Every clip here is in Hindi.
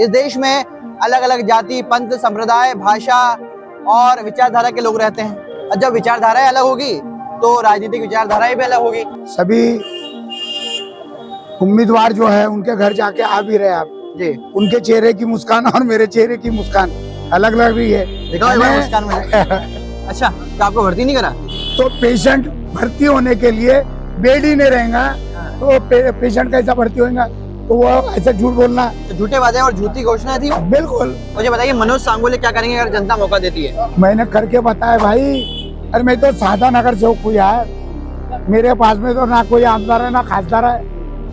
इस देश में अलग अलग जाति, पंथ, संप्रदाय, भाषा और विचारधारा के लोग रहते हैं। और जब विचारधाराएं अलग होगी तो राजनीतिक विचारधाराएं भी अलग होगी। सभी उम्मीदवार जो है उनके घर जाके आ भी रहे आप जी, उनके चेहरे की मुस्कान और मेरे चेहरे की मुस्कान अलग अलग रही है। दिखाओ एक बार मुस्कान मुझे। अच्छा, तो आपको भर्ती नहीं करा? तो पेशेंट भर्ती होने के लिए बेड ही नहीं रहेगा तो पेशेंट कैसा भर्ती होगा? तो वो ऐसा झूठ बोलना, तो झूठे वादे और झूठी घोषणा थी। बिल्कुल। मुझे बताइए मनोज सांगोले क्या करेंगे अगर जनता मौका देती है? मैंने करके बताया भाई। अरे मैं तो सादा नगर से हूँ यार, मेरे पास में तो ना कोई आमदार है ना खासदार है।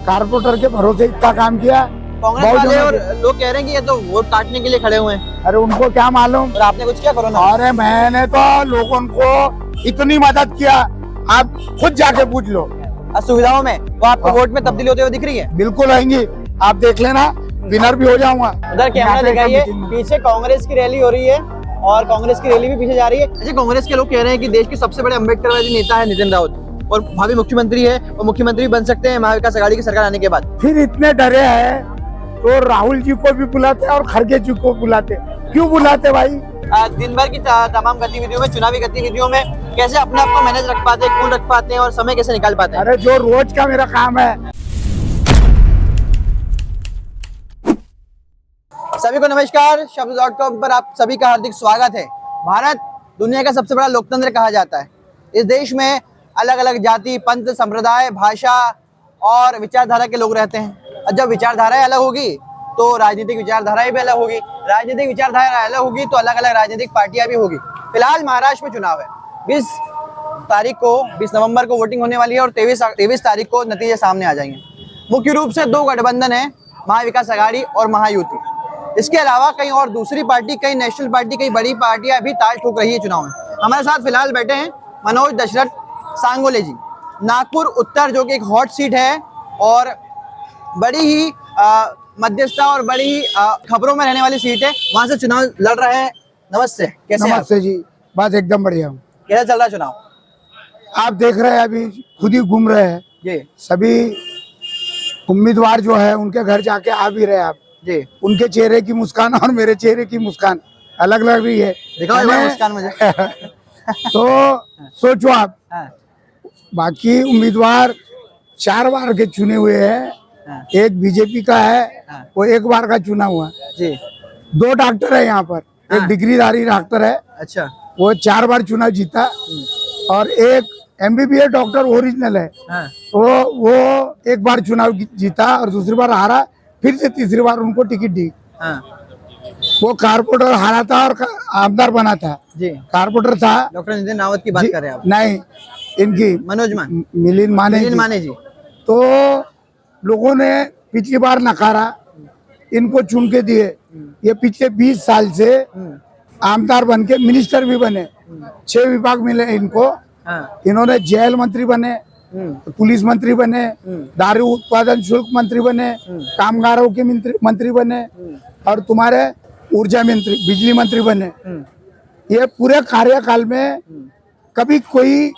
कारपोरेटर के भरोसे इतना काम किया। कांग्रेस वाले और लोग कह रहे हैं कि ये तो वोट काटने के लिए खड़े हुए हैं। अरे उनको क्या मालूम, और आपने कुछ किया कोरोना? अरे मैंने तो लोगों को इतनी मदद किया, आप खुद जाके पूछ लो। असुविधाओं में वो आपको वोट में तब्दीली होते हुए दिख रही है? बिल्कुल आएंगी, आप देख लेना, विनर भी हो जाऊंगा। उधर कैमरा दिखाइए, पीछे कांग्रेस की रैली हो रही है और कांग्रेस की रैली भी पीछे जा रही है। अच्छा, कांग्रेस के लोग कह रहे हैं कि देश के सबसे बड़े अम्बेडकरवादी नेता है नितिन राउत और भावी मुख्यमंत्री है और मुख्यमंत्री बन सकते हैं महाविकास आघाड़ी की सरकार आने के बाद। फिर इतने डरे हैं तो राहुल जी को भी बुलाते और खड़गे जी को बुलाते, क्यों बुलाते भाई? दिन भर की तमाम गतिविधियों में, चुनावी गतिविधियों में कैसे अपने आप को मैनेज रख पाते हैं, कूल रख पाते हैं और समय कैसे निकाल पाते हैं? अरे जो रोज का मेरा काम है। सभी को नमस्कार, शब्द.com पर आप सभी का हार्दिक स्वागत है। भारत दुनिया का सबसे बड़ा लोकतंत्र कहा जाता है। इस देश में अलग अलग जाति, पंथ, संप्रदाय, भाषा और विचारधारा के लोग रहते हैं। और जब विचारधाराएं अलग होगी तो राजनीतिक विचारधाराएं भी अलग होगी। राजनीतिक विचारधारा अलग होगी तो अलग अलग राजनीतिक पार्टियां भी होगी। फिलहाल महाराष्ट्र में चुनाव है। 20 नवंबर को वोटिंग होने वाली है और 23 तारीख को नतीजे सामने आ जाएंगे। मुख्य रूप से दो गठबंधन है, महाविकास आघाड़ी और महायुति। इसके अलावा कई और दूसरी पार्टी, कई नेशनल पार्टी, कई बड़ी पार्टियां भी ताल ठोक रही है चुनाव में। हमारे साथ फिलहाल बैठे हैं मनोज दशरथ सांगोले जी, नागपुर उत्तर, जो कि एक हॉट सीट है और बड़ी ही मध्यस्थता और बड़ी ही खबरों में रहने वाली सीट है। वहां से चुनाव लड़ रहे हैं। नमस्ते, कैसे हैं? नमस्ते जी, बस एकदम बढ़िया हूँ। कैसा चल रहा है चुनाव? आप देख रहे हैं अभी खुद ही घूम रहे हैं जी सभी उम्मीदवार जो है उनके घर जाके आ भी रहे आप जी, उनके चेहरे की मुस्कान और मेरे चेहरे की मुस्कान अलग अलग रही है। दिखाओ एक बार मुस्कान मुझे। तो सोचो आप, हाँ, बाकी उम्मीदवार 4 बार के चुने हुए हैं। हाँ, एक बीजेपी का है, हाँ, वो 1 बार का चुना हुआ। जी, 2 डॉक्टर है यहाँ पर, एक हाँ। डिग्रीधारी डॉक्टर है, अच्छा, वो 4 बार चुनाव जीता। और एक MBBS डॉक्टर ओरिजिनल है, हाँ, तो वो 1 बार चुनाव जीता और दूसरी बार हारा, फिर से तीसरी बार उनको टिकट दी। हाँ, वो कारपोरेटर हारा था और आमदार बना था। जी। कारपोरेटर था डॉक्टर नितिन रावत की बात कर रहे हैं आप? नहीं, इनकी मनोज मान, मिलिंद माने जी। तो लोगों ने पिछली बार नकारा, इनको चुन के दिए। ये पिछले 20 साल से आमदार बन के मिनिस्टर भी बने, 6 विभाग मिले इनको। हाँ, इन्होंने जेल मंत्री बने, पुलिस मंत्री बने, दारू उत्पादन शुल्क मंत्री बने, कामगारों के मंत्री बने और तुम्हारे ऊर्जा मंत्री, बिजली मंत्री बने। ये पूरे कार्यकाल में कभी कोई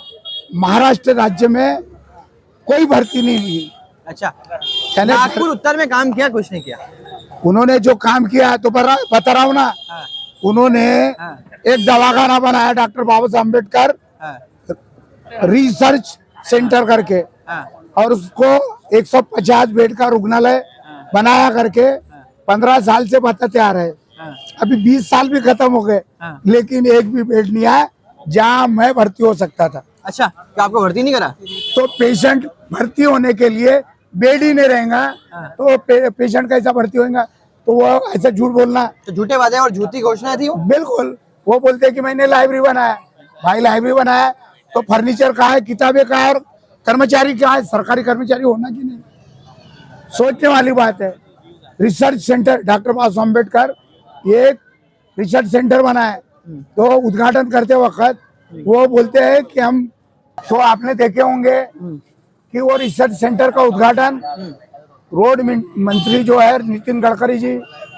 महाराष्ट्र राज्य में कोई भर्ती नहीं हुई। अच्छा, नागपुर उत्तर में काम किया, कुछ नहीं किया? उन्होंने जो काम किया तो बता रहा हूँ ना। हाँ, उन्होंने हाँ, एक दवाखाना बनाया डॉक्टर बाबा साहब अम्बेडकर हाँ, रिसर्च सेंटर करके, हाँ, और उसको 150 बेड का रुग्णालय बनाया करके 15 साल से बताते आ रहे। हाँ, अभी 20 साल भी खत्म हो गए, हाँ। लेकिन एक भी बेड नहीं आया जहाँ मैं भर्ती हो सकता था। अच्छा, क्या आपको भर्ती नहीं करा? तो पेशेंट भर्ती होने के लिए बेड ही नहीं रहेगा तो पेशेंट कैसा भर्ती होगा? तो वो ऐसा झूठ बोलना, तो झूठे वादे और झूठी घोषणा थी वो? बिल्कुल। वो बोलते हैं कि मैंने लाइब्रेरी बनाया। भाई लाइब्रेरी बनाया तो फर्नीचर कहाँ है, किताबें कहाँ है, और कर्मचारी कहाँ है? सरकारी कर्मचारी होना कि नहीं, सोचने वाली बात है। रिसर्च सेंटर डॉक्टर बाबा साहब अम्बेडकर एक रिसर्च सेंटर बनाया, तो उद्घाटन करते वक्त वो बोलते हैं कि हम, तो आपने देखे होंगे कि वो रिसर्च सेंटर का उद्घाटन रोड मंत्री जो है नितिन गडकरी जी,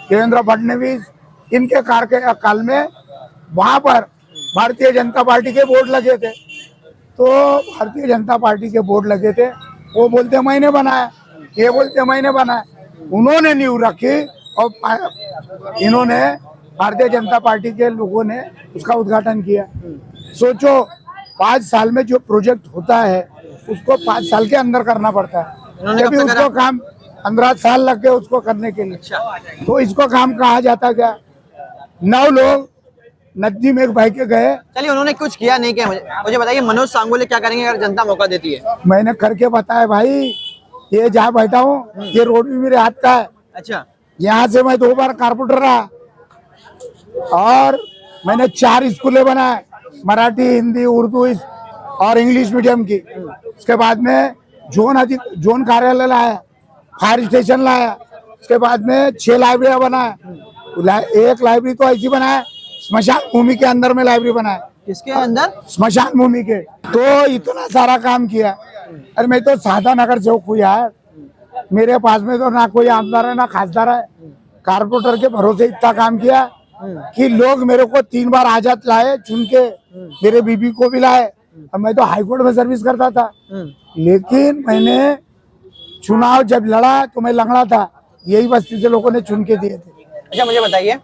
देवेंद्र फडणवीस, इनके कार्यकाल में वहां पर भारतीय जनता पार्टी के बोर्ड लगे थे। तो भारतीय जनता पार्टी के बोर्ड लगे थे, वो बोलते मैंने बनाया, ये बोलते मैंने बनाया। उन्होंने नींव रखी और इन्होंने भारतीय जनता पार्टी के लोगों ने उसका उद्घाटन किया। सोचो 5 साल में जो प्रोजेक्ट होता है उसको 5 साल के अंदर करना पड़ता है, इन्होंने कब जबकि तक उसको करा? काम 15 साल लग गए उसको करने के लिए। अच्छा, तो इसको काम कहा जाता क्या? 9 लोग नदी में बह के गए। चलिए उन्होंने कुछ किया नहीं किया, मुझे बताइए मनोज सांगोले क्या करेंगे अगर जनता मौका देती है? मैंने करके बताया भाई, ये जहाँ बैठा हूँ ये रोड भी मेरे हाथ का है। अच्छा, यहाँ से मैं 2 बार कारपोरेटर रहा और मैंने 4 स्कूलें बनाए, मराठी, हिंदी, उर्दू और इंग्लिश मीडियम की। उसके बाद में जोन कार्यालय लाया, फायर स्टेशन लाया। उसके बाद में 6 लाइब्रेरियां बनाया। एक लाइब्रेरी तो ऐसी बनाया, स्मशान भूमि के अंदर में लाइब्रेरी बनाया। किसके अंदर? स्मशान भूमि के। तो इतना सारा काम किया। अरे मैं तो सादा नगर सेवक हूँ यार, मेरे पास में तो ना कोई आमदार है ना खासदार है। कारपोरेटर के भरोसे इतना काम किया कि लोग मेरे को 3 बार आजाद लाए चुन के, मेरे बीबी को भी लाए। और मैं तो हाईकोर्ट में सर्विस करता था, लेकिन मैंने चुनाव जब लड़ा तो मैं लंगड़ा था, यही बस्ती से लोगों ने चुन के दिए थे। अच्छा मुझे बताइए,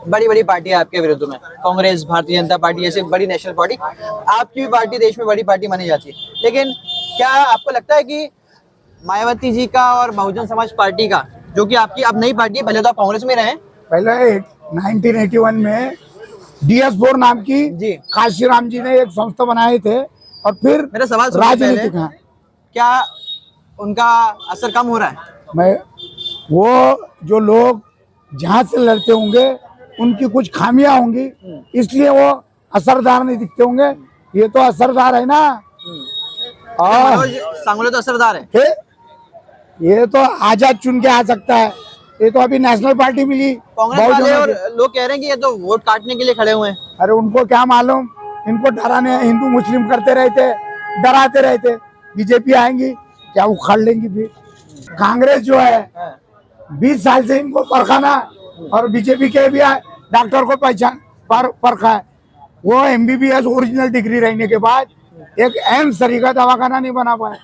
बड़ी बड़ी पार्टी है आपके विरुद्ध में, कांग्रेस, भारतीय जनता पार्टी ऐसी बड़ी नेशनल पार्टी, आपकी भी पार्टी देश में बड़ी पार्टी मानी जाती है, लेकिन क्या आपको लगता है कि मायावती जी का और बहुजन समाज पार्टी का, जो कि आपकी अब नई पार्टी है, पहले तो आप कांग्रेस में रहे? पहले 1981 में DS4 नाम की जी। काशीराम जी ने एक संस्था बनाए थे और फिर मेरा सवाल सुनिए राजनीतिक। पहले, हाँ, क्या उनका असर कम हो रहा है? मैं वो जो लोग जहाँ से लड़ते होंगे उनकी कुछ खामियां होंगी, इसलिए वो असरदार नहीं दिखते होंगे। ये तो असरदार है ना। और मनोज सांगोले तो असरदार है। ये तो आजाद चुन के आ सकता है, ये तो अभी नेशनल पार्टी मिली कांग्रेस वाले बहुजनों और की। लोग कह रहे हैं कि ये तो वोट काटने के लिए खड़े हुए हैं। अरे उनको क्या मालूम, इनको डराने हिंदू मुस्लिम करते रहते, डराते रहते। बीजेपी आएंगी क्या उखाड़ लेंगी फिर। कांग्रेस जो है 20 साल से इनको परखाना, और बीजेपी के भी डॉक्टर को पहचान परखा है। वो MBBS ओरिजिनल डिग्री रहने के बाद एक एम्स सरीका दवाखाना नहीं बना पाए।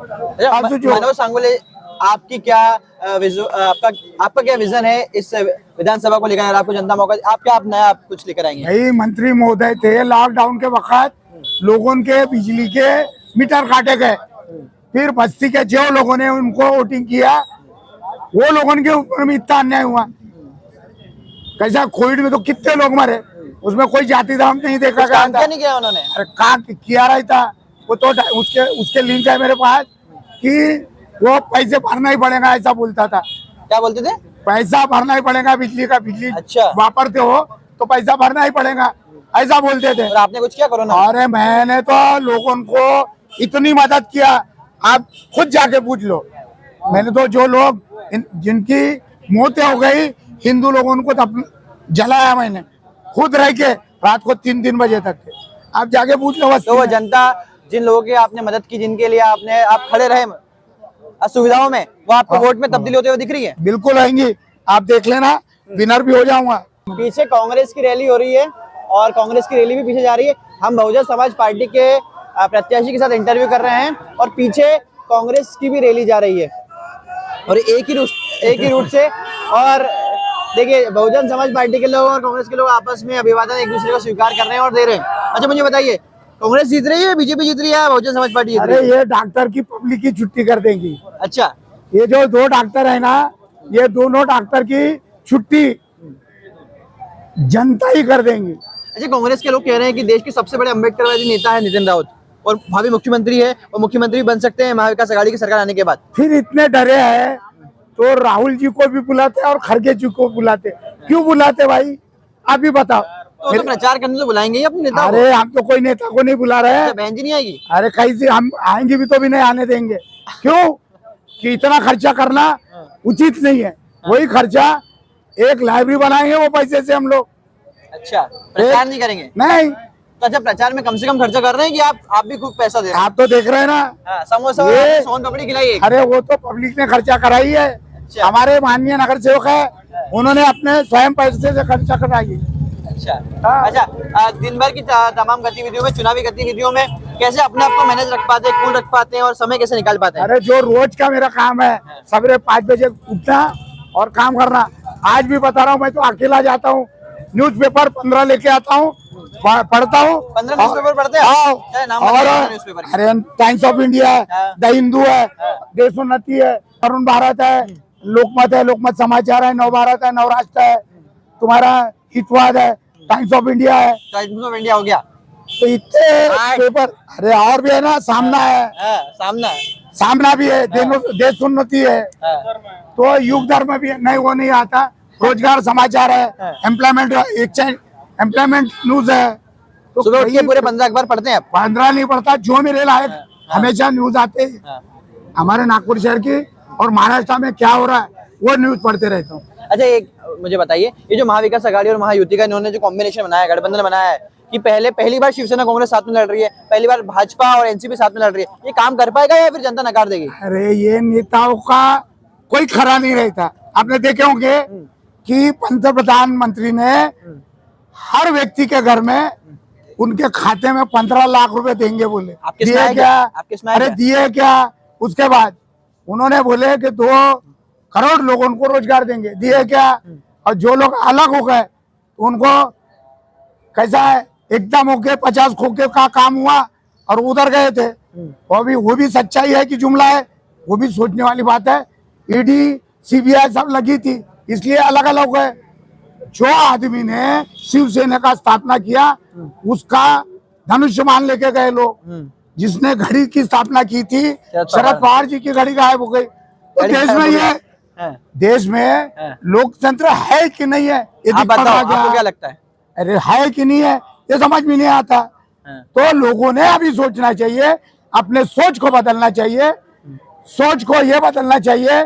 अच्छा, अब जो- मनोज सांगोले, आपकी क्या आपका क्या विजन है इस विधानसभा को लेकर? अगर आपको जनता मौका, आप क्या आप नया कुछ लेकर आएंगे? भाई मंत्री महोदय थे, लॉकडाउन के वक्त लोगों के बिजली के मीटर काटे गए, फिर बस्ती के जो लोगों ने उनको वोटिंग किया वो लोगों के ऊपर में इतना अन्याय हुआ। कैसा कोविड में तो कितने लोग मरे, उसमें कोई जाति धर्म नहीं देखा कुछ गया काम था। क्या नहीं किया उन्होंने? अरे काम किया रहता वो तो उसके लिंक है मेरे पास कि वो पैसे भरना ही पड़ेगा, ऐसा बोलता था। क्या बोलते थे? पैसा भरना ही पड़ेगा, बिजली का बिजली अच्छा। वापरते हो तो पैसा भरना ही पड़ेगा, ऐसा बोलते थे। और आपने कुछ किया कोरोना? अरे मैंने तो लोगों को इतनी मदद किया, आप खुद जाके पूछ लो। मैंने तो जो लोग जिनकी मौतें हो गई, हिंदू लोगों को जलाया, मैंने खुद रह के रात को 3 बजे तक के। आप जाके पूछ लो। तो वो जनता, जिन लोगों की आपने मदद की, जिनके लिए आप खड़े रहे असुविधाओं में, वो आपको वोट में तब्दीली होते हुए दिख रही है? बिल्कुल आएंगी, आप देख लेना, विनर भी हो जाऊंगा। पीछे कांग्रेस की रैली हो रही है और कांग्रेस की रैली भी पीछे जा रही है। हम बहुजन समाज पार्टी के प्रत्याशी के साथ इंटरव्यू कर रहे हैं और पीछे कांग्रेस की भी रैली जा रही है और एक ही रूट से। और देखिए, बहुजन समाज पार्टी के लोग और कांग्रेस के लोग आपस में अभिवादन एक दूसरे को स्वीकार कर रहे हैं और दे रहे हैं। अच्छा मुझे बताइए, कांग्रेस जीत रही है, बीजेपी जीत रही है, बहुजन समाज पार्टी जीत अरे रही है? ये डॉक्टर की पब्लिक की छुट्टी कर देंगी। अच्छा, ये जो 2 डॉक्टर है ना, ये दोनों डॉक्टर की छुट्टी जनता ही कर देंगी। अच्छा, कांग्रेस के लोग कह रहे हैं कि देश के सबसे बड़े अम्बेडकरवादी नेता है नितिन राउत और भावी मुख्यमंत्री है, और मुख्यमंत्री भी बन सकते हैं महाविकास आघाड़ी की सरकार आने के बाद। फिर इतने डरे हैं तो राहुल जी को भी बुलाते और खड़गे जी को बुलाते, क्यों बुलाते भाई, आप ही बताओ। तो प्रचार करने तो बुलाएंगे ही अपने नेता को। अरे हम तो कोई नेता को नहीं बुला रहे हैं। बहन जी नहीं आएगी? अरे कैसे हम आएंगे भी तो भी नहीं आने देंगे, क्यों कि इतना खर्चा करना उचित नहीं है। वही खर्चा एक लाइब्रेरी बनाएंगे वो पैसे से हम लोग। अच्छा, प्रचार नहीं करेंगे? नहीं, तो अच्छा, प्रचार में कम से कम खर्चा कर रहे हैं कि आप भी खूब पैसा दे रहे हैं? आप तो देख रहे हैं ना। हाँ, समोसा ये- सोन पापड़ी खिलाइए। अरे वो तो पब्लिक ने खर्चा कराई है। अच्छा। हमारे माननीय नगर सेवक है, उन्होंने अपने स्वयं पैसे से खर्चा कराई है। अच्छा हाँ। अच्छा, दिन भर की तमाम गतिविधियों में, चुनावी गतिविधियों में कैसे अपने आप को मैनेज रख पाते हैं, कूल रख पाते हैं और समय कैसे निकाल पाते हैं? अरे जो रोज का मेरा काम है, सवेरे 5 बजे उठना और काम करना। आज भी बता रहा हूँ, मैं तो अकेला जाता हूँ, न्यूज़पेपर 15 लेके आता हूँ, पढ़ता हूँ। 15 न्यूज़पेपर पढ़ते हैं? हाँ, क्या नाम और बताइए न्यूज़पेपर के? अरे टाइम्स ऑफ इंडिया है, हाँ। द हिंदू है, देशोन्नति है, तरुण भारत है, लोकमत है, लोकमत समाचार है, नव भारत है, नवराष्ट्र है, तुम्हारा हितवाद है, टाइम्स ऑफ इंडिया है। टाइम्स ऑफ इंडिया हो गया। तो इतने पेपर, अरे और भी है ना, सामना है, हाँ, सामना सामना भी है, देशोन्नति है, तो युग धर्म भी है। नहीं, वो नहीं आता। रोजगार समाचार है, एम्प्लॉयमेंट एक्सचेंज, एम्प्लॉयमेंट न्यूज है। तो सुबह उठ के पूरे 15 अखबार पढ़ते हैं आप? 15 नहीं पढ़ता, जो मेरे लायक हमेशा न्यूज आते हैं। हमारे नागपुर शहर की और महाराष्ट्र में क्या हो रहा है वो न्यूज पढ़ते रहता हूँ। अच्छा, एक मुझे बताइए, ये जो महाविकास आघाड़ी और महायुति का इन्होंने जो कॉम्बिनेशन बनाया, गठबंधन बनाया है कि पहली बार शिवसेना कांग्रेस साथ में लड़ रही है, पहली बार भाजपा और एनसीपी साथ में लड़ रही है, ये काम कर पाएगा या फिर जनता नकार देगी? अरे ये नेताओं का कोई खरा नहीं रहता। आपने देखे होंगे कि प्रधानमंत्री ने हर व्यक्ति के घर में उनके खाते में 15 लाख रुपए देंगे बोले। दिए क्या? अरे दिए क्या? उसके बाद उन्होंने बोले कि 2 करोड़ लोगों को रोजगार देंगे। दिए क्या? और जो लोग अलग हो गए उनको कैसा है, एकदम होके 50 खोखे का काम हुआ और उधर गए थे। वो भी सच्चाई है कि जुमला है, वो भी सोचने वाली बात है। ईडी सीबीआई सब लगी थी, इसलिए अलग अलग हो गए। जो आदमी ने शिवसेना का स्थापना किया उसका धनुष्यमान लेके गए लोग। जिसने घड़ी की स्थापना की थी, शरद पवार जी की घड़ी गायब हो गई। तो देश में ये देश में लोकतंत्र है कि नहीं है, ये आपको क्या लगता है? अरे है कि नहीं है ये समझ में नहीं आता। तो लोगों ने अभी सोचना चाहिए, अपने सोच को बदलना चाहिए। सोच को ये बदलना चाहिए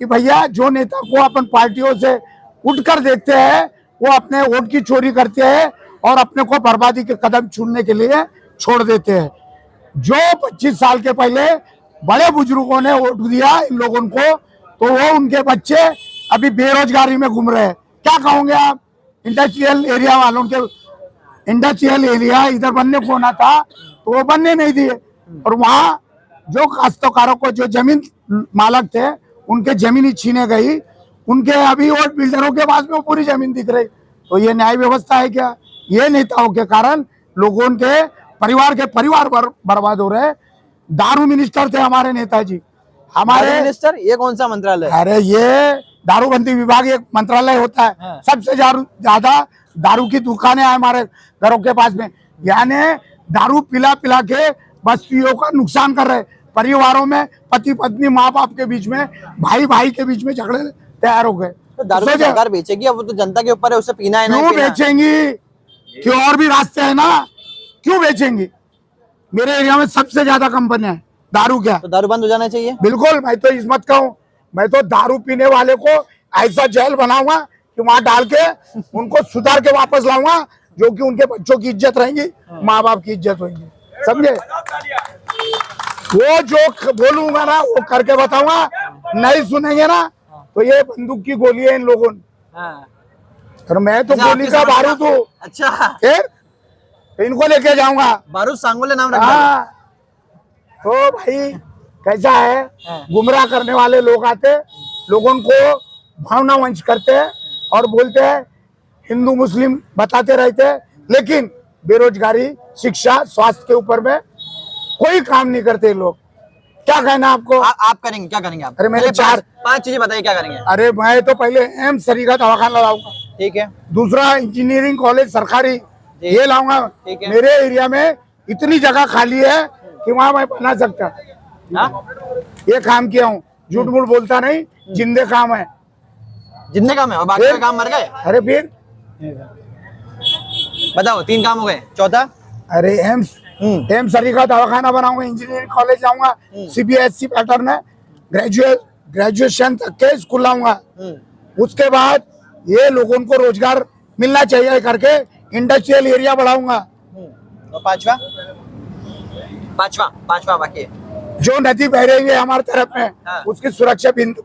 कि भैया जो नेता को अपन पार्टियों से उठकर देखते हैं वो अपने वोट की चोरी करते हैं और अपने को बर्बादी के कदम चुनने के लिए छोड़ देते हैं। जो 25 साल के पहले बड़े बुजुर्गों ने वोट दिया इन लोगों को, तो वो उनके बच्चे अभी बेरोजगारी में घूम रहे हैं। क्या कहोगे आप? इंडस्ट्रियल एरिया वालों के, इंडस्ट्रियल एरिया इधर बनने को होना था तो वो बनने नहीं दिए, और वहाँ जो काश्तकारों को जो जमीन मालक थे उनके जमीन ही छीने गई। उनके अभी और बिल्डरों के पास में वो पूरी जमीन दिख रही। तो ये न्याय व्यवस्था है क्या? ये नेताओं के कारण लोगों के परिवार बर्बाद हो रहे। दारू मिनिस्टर थे हमारे नेताजी, हमारे मिनिस्टर। ये कौन सा मंत्रालय? अरे ये दारूबंदी विभाग एक मंत्रालय होता है। सबसे ज्यादा दारू की दुकानें हैं हमारे घरों के पास में, यानी दारू पिला पिला के बस्तियों का नुकसान कर रहे। परिवारों में पति पत्नी माँ बाप के बीच में, भाई भाई के बीच में झगड़े तैयार हो गए। तो दारू सरकार बेचेगी, अब वो तो जनता के ऊपर है, उससे पीना है ना। क्यों बेचेंगी? क्यों, और भी रास्ते है ना, क्यों बेचेंगी? मेरे एरिया में सबसे ज्यादा कंपनियां है दारू। क्या तो दारू बंद हो जाना चाहिए? बिल्कुल, मैं तो इस मत कहूँ, मैं तो दारू पीने वाले को ऐसा जेल बनाऊंगा कि वहां डाल के उनको सुधार के वापस लाऊंगा, जो कि उनके बच्चों की इज्जत रहेंगी, माँ बाप की इज्जत होगी। समझे? वो जो बोलूंगा ना वो करके बताऊंगा। नहीं सुनेंगे ना तो ये बंदूक की गोली है इन लोगों ने। और मैं तो गोली का बारूद हूँ। अच्छा, फिर इनको लेके जाऊंगा। बारूद सांगोले नाम रखा। हाँ, तो भाई कैसा है, गुमराह करने वाले लोग आते, लोगों को भावना वंश करते और बोलते हैं हिंदू मुस्लिम बताते रहते, लेकिन बेरोजगारी, शिक्षा, स्वास्थ्य के ऊपर में कोई काम नहीं करते लोग। क्या कहना आपको? आप करेंगे, क्या करेंगे आप? अरे मैंने 5 चीजें बताइए, क्या करेंगे? अरे मैं तो पहले एम्स सरीगा दवाखाना लाऊंगा। ठीक है। दूसरा इंजीनियरिंग कॉलेज सरकारी ये लाऊंगा। मेरे एरिया में इतनी जगह खाली है कि वहां मैं बना सकता। ये काम किया हूँ, झूठ मूठ बोलता नहीं, जिंदे काम है। जिंदे काम है और बाकी का काम मर गए? अरे फिर बताओ, 3 काम हो गए, चौथा? अरे एम्स सरीगा दवाखाना बनाऊंगा, इंजीनियरिंग कॉलेज लाऊंगा, सीबीएसई पैटर्न है, ग्रेजुएशन तक के स्कूल लाऊंगा। उसके बाद ये लोगों को रोजगार मिलना चाहिए करके इंडस्ट्रियल एरिया बढ़ाऊंगा। और पांचवा बाकी है। जो नदी बह रही है हमारे तरफ में, उसकी सुरक्षा बिंदु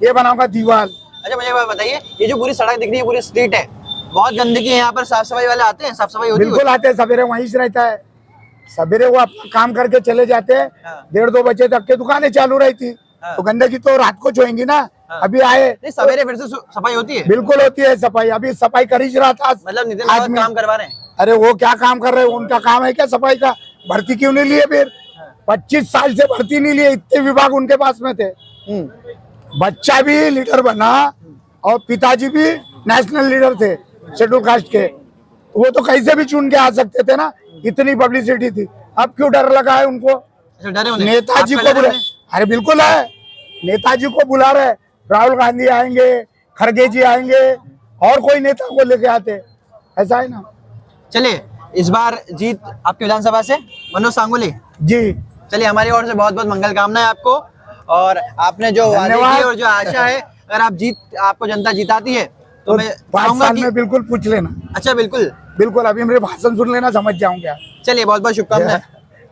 ये बनाऊंगा, दीवार। अच्छा, मुझे बताइए, ये जो पूरी सड़क दिख रही है, पूरी स्ट्रीट है, बहुत गंदगी है यहाँ पर, साफ सफाई वाले आते हैं? साफ सफाई होती है? बिल्कुल आते हैं, सवेरे वहीं से रहता है। सवेरे वो अपना काम करके चले जाते हैं, 1:30-2 बजे तक के दुकानें चालू रहती। तो गंदगी तो रात को छुएंगी ना, अभी आए नहीं, सवेरे फिर से सफाई होती है, बिल्कुल होती है सफाई, अभी सफाई कर ही रहा था। मतलब नितिन रावत आदमी- काम करवा रहे हैं। अरे वो क्या काम कर रहे हैं, उनका काम है क्या सफाई का? भर्ती क्यों नहीं लिए फिर? 25 साल से भर्ती नहीं लिए, इतने विभाग उनके पास में थे। बच्चा भी लीडर बना और पिताजी भी नेशनल लीडर थे शेड्यूल कास्ट के, वो तो कहीं से भी चुन के आ सकते थे ना, इतनी पब्लिसिटी थी। अब क्यों डर लगा है उनको? अच्छा, डरे उन्हें? नेताजी आपका को डर बुला, है? अरे बिल्कुल है, नेताजी को बुला रहे, राहुल गांधी आएंगे, खड़गे जी आएंगे, और कोई नेता को लेके आते, ऐसा है ना। चलिए, इस बार जीत आपकी विधानसभा से मनोज सांगोली। जी चलिए, हमारी ओर से बहुत बहुत मंगल कामनाएं आपको, और आपने जो वादे धन्यवाद। किए और जो आशा है, अगर आपको जनता जिताती है तो तो मैं 5 चाहूंगा साल कि में बिल्कुल पूछ लेना, अच्छा, बिल्कुल। बिल्कुल अभी मेरे भाषण सुन लेना, समझ जाऊंगे आप। चलिए, बहुत बहुत शुभकामनाएं।